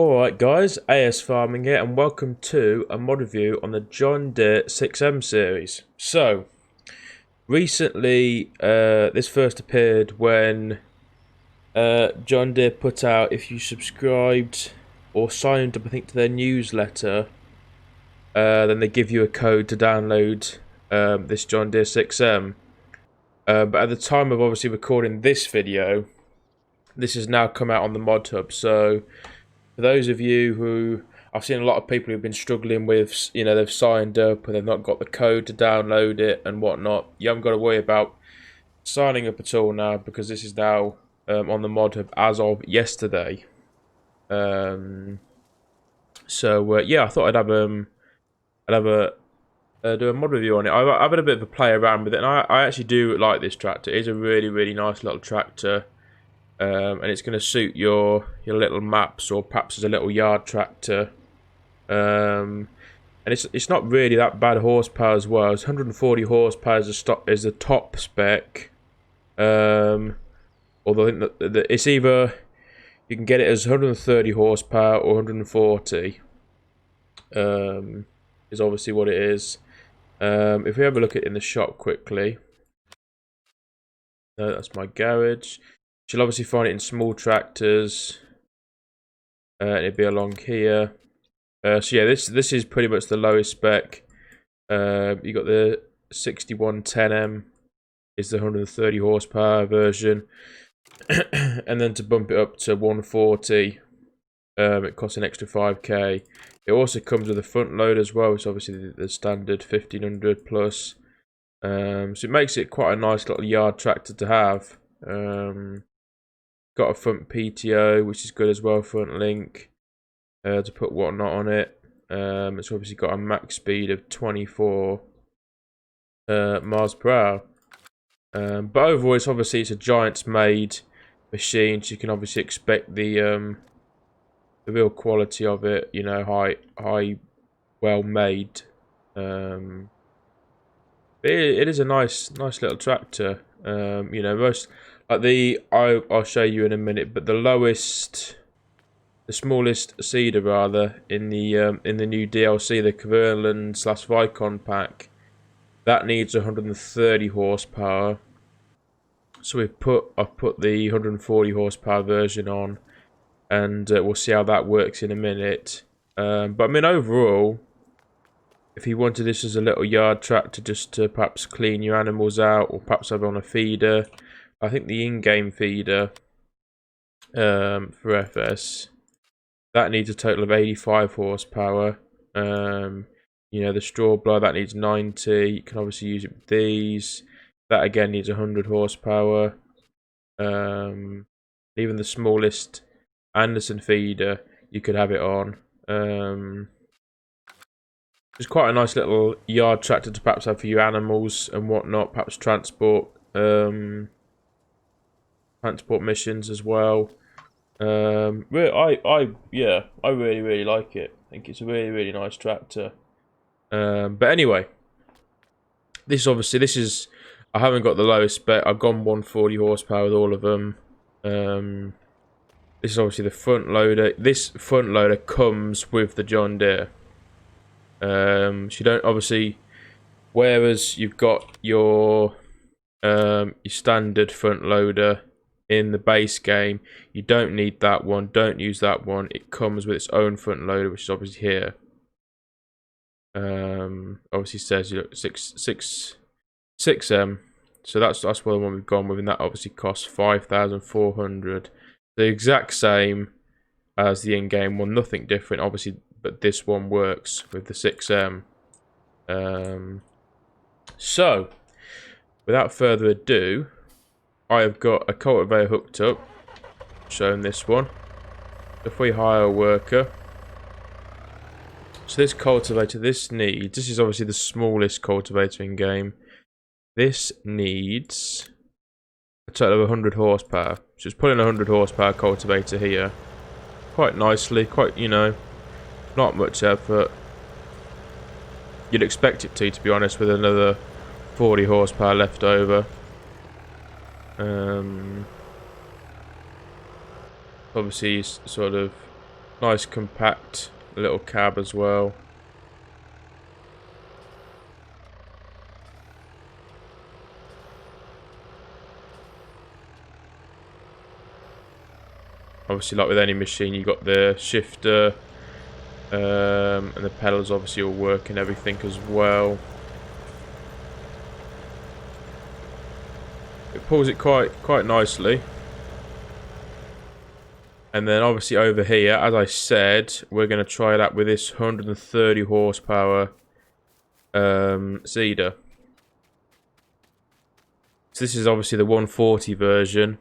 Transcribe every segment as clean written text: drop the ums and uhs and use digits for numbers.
Alright guys, AS Farming here and welcome to a mod review on the John Deere 6M series. So, recently this first appeared when John Deere put out, if you subscribed or signed up I think to their newsletter, then they give you a code to download this John Deere 6M. But at the time of obviously recording this video, this has now come out on the mod hub, so for those of you who, I've seen a lot of people who've been struggling with, they've signed up and they've not got the code to download it and whatnot. You haven't got to worry about signing up at all now because this is now on the mod hub as of yesterday. Yeah, I thought I'd have do a mod review on it. I've had a bit of a play around with it, and I actually do like this tractor. It is a really nice little tractor. And it's going to suit your little maps or perhaps as a little yard tractor. And it's not really that bad horsepower as well. It's 140 horsepower is the top spec. Although I think that it's either you can get it as 130 horsepower or 140. Is obviously what it is. If we have a look at it in the shop quickly. No, that's my garage. You'll obviously find it in small tractors. It'd be along here. So yeah, this is pretty much the lowest spec. You got the 6110M is the 130 horsepower version, and then to bump it up to 140, it costs an extra 5k. It also comes with a front load as well, which is obviously the standard 1500 plus. So it makes it quite a nice little yard tractor to have. Got a front PTO, which is good as well, front link, to put whatnot on it. It's obviously got a max speed of 24 miles per hour. But overall, it's a Giants made machine, so you can obviously expect the real quality of it. You know, high, well made. It is a nice little tractor. I'll show you in a minute, but the smallest seeder rather in the new DLC, the Kverneland/Vicon pack, that needs 130 horsepower. So I've put the 140 horsepower version on, and we'll see how that works in a minute. But I mean, overall, if you wanted this as a little yard tractor just to perhaps clean your animals out, or perhaps have on a feeder. I think the in-game feeder for FS, that needs a total of 85 horsepower. The straw blower, that needs 90. You can obviously use it with these. That again needs 100 horsepower. Even the smallest Anderson feeder, you could have it on. It's quite a nice little yard tractor to perhaps have for your animals and whatnot. Perhaps transport missions as well. I really like it. I think it's a really nice tractor. But anyway, this is I haven't got the lowest spec. I've gone 140 horsepower with all of them. This is obviously the front loader. This front loader comes with the John Deere. So you don't obviously, whereas you've got your standard front loader in the base game, you don't need that one. Don't use that one. It comes with its own front loader, which is obviously here. Obviously says 6M. So that's what the one we've gone with, and that obviously costs 5,400. The exact same as the in-game one, nothing different, obviously, but this one works with the 6M. So, without further ado, I have got a cultivator hooked up, showing this one. If we hire a worker, so this cultivator, this is obviously the smallest cultivator in game. This needs a total of 100 horsepower. So it's putting a 100 horsepower cultivator here. Quite nicely, not much effort. You'd expect it to be honest, with another 40 horsepower left over. Obviously sort of Nice compact little cab as well. Obviously, like with any machine, you got the shifter, and the pedals obviously all work and everything as well. It pulls it quite nicely. And then obviously over here, as I said, we're going to try that with this 130 horsepower seeder. So this is obviously the 140 version.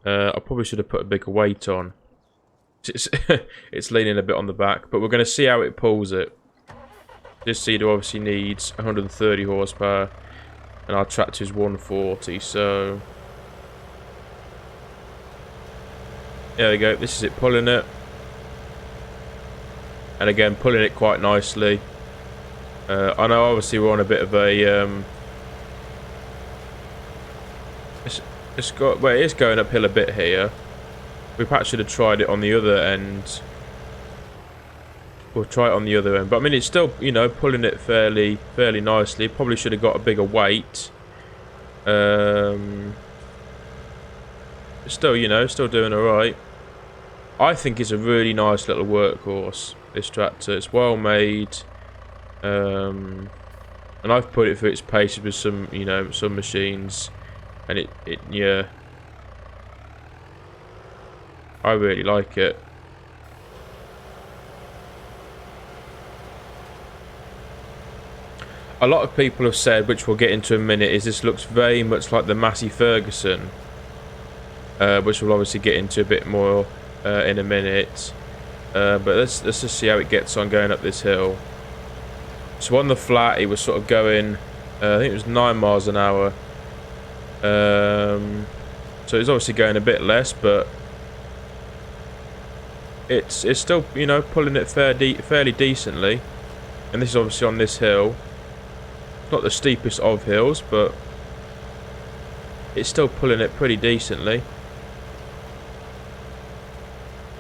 I probably should have put a bigger weight on. It's, it's leaning a bit on the back, but we're going to see how it pulls it. This seeder obviously needs 130 horsepower, and our tractor is 140, so... There we go, this is it pulling it. And again, pulling it quite nicely. I know obviously we're on a bit of a... Well, it is going uphill a bit here. We perhaps should have tried it on the other end. We'll try it on the other end. But I mean, it's still, you know, pulling it fairly nicely. Probably should have got a bigger weight. Still, you know, still doing alright. I think it's a really nice little workhorse, this tractor. It's well made. And I've put it through its paces with some, you know, some machines. And yeah. I really like it. A lot of people have said, which we'll get into in a minute, is this looks very much like the Massey Ferguson. Which we'll obviously get into a bit more in a minute. But let's just see how it gets on going up this hill. So on the flat, it was sort of going, I think it was 9 miles an hour. So it's obviously going a bit less, but it's still, you know, pulling it fairly decently. And this is obviously on this hill. Not the steepest of hills, but it's still pulling it pretty decently.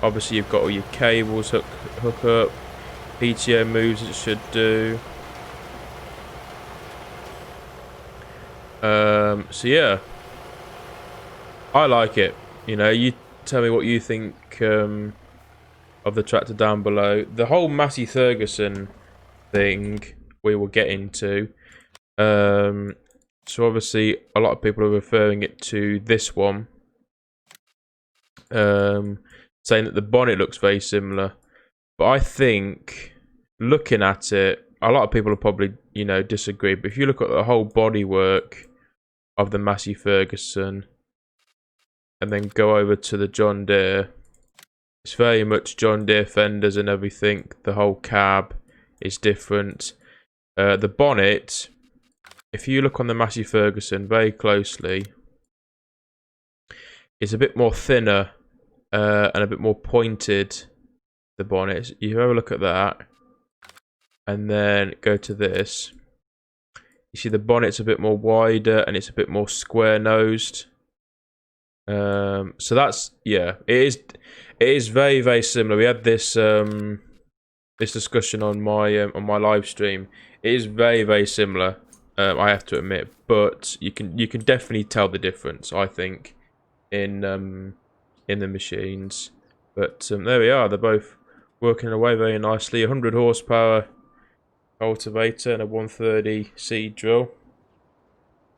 Obviously you've got all your cables hook up, PTO moves it should do. So yeah, I like it. You know, you tell me what you think of the tractor down below. The whole Massey Ferguson thing we will get into. So obviously a lot of people are referring it to this one, saying that the bonnet looks very similar, but I think looking at it, a lot of people will probably, you know, disagree, but if you look at the whole bodywork of the Massey Ferguson and then go over to the John Deere, it's very much John Deere fenders and everything. The whole cab is different. The bonnet, if you look on the Massey Ferguson very closely, it's a bit more thinner and a bit more pointed, the bonnet. You have a look at that and then go to this. You see the bonnet's a bit more wider and it's a bit more square nosed. So that's, yeah, it is very similar. We had this this discussion on my live stream. It is very similar. I have to admit, but you can definitely tell the difference, I think, in the machines. But there we are. They're both working away very nicely. 100 horsepower cultivator and a 130 seed drill.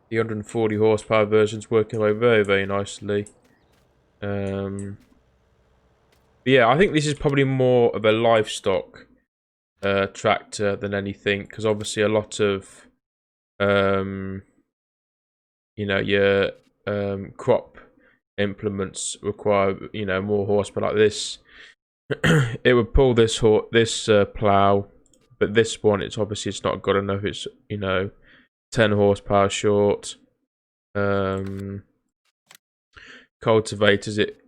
The 140 horsepower version's working away very nicely. But yeah, I think this is probably more of a livestock tractor than anything, because obviously a lot of you know, your crop implements require, you know, more horsepower like this. It would pull this plow, but this one, it's obviously it's not good enough. It's, you know, 10 horsepower short. Cultivators, it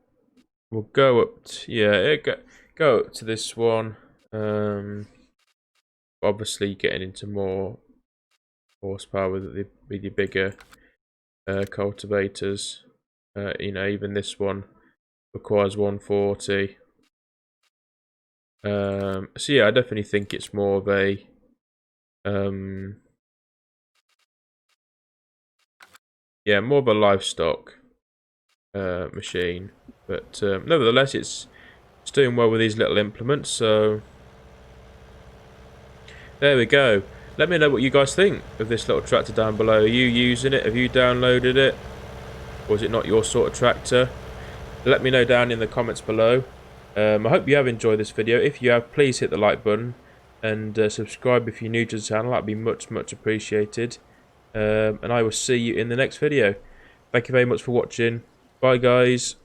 will go up to, yeah, it go up to this one. Obviously getting into more horsepower with your bigger cultivators. You know, even this one requires 140. So yeah, I definitely think it's more of a yeah, more of a livestock machine. But nevertheless, it's doing well with these little implements. So there we go. Let me know what you guys think of this little tractor down below. Are you using it? Have you downloaded it? Or is it not your sort of tractor? Let me know down in the comments below. I hope you have enjoyed this video. If you have, please hit the like button and subscribe if you're new to the channel. That'd be much appreciated. And I will see you in the next video. Thank you very much for watching. Bye guys.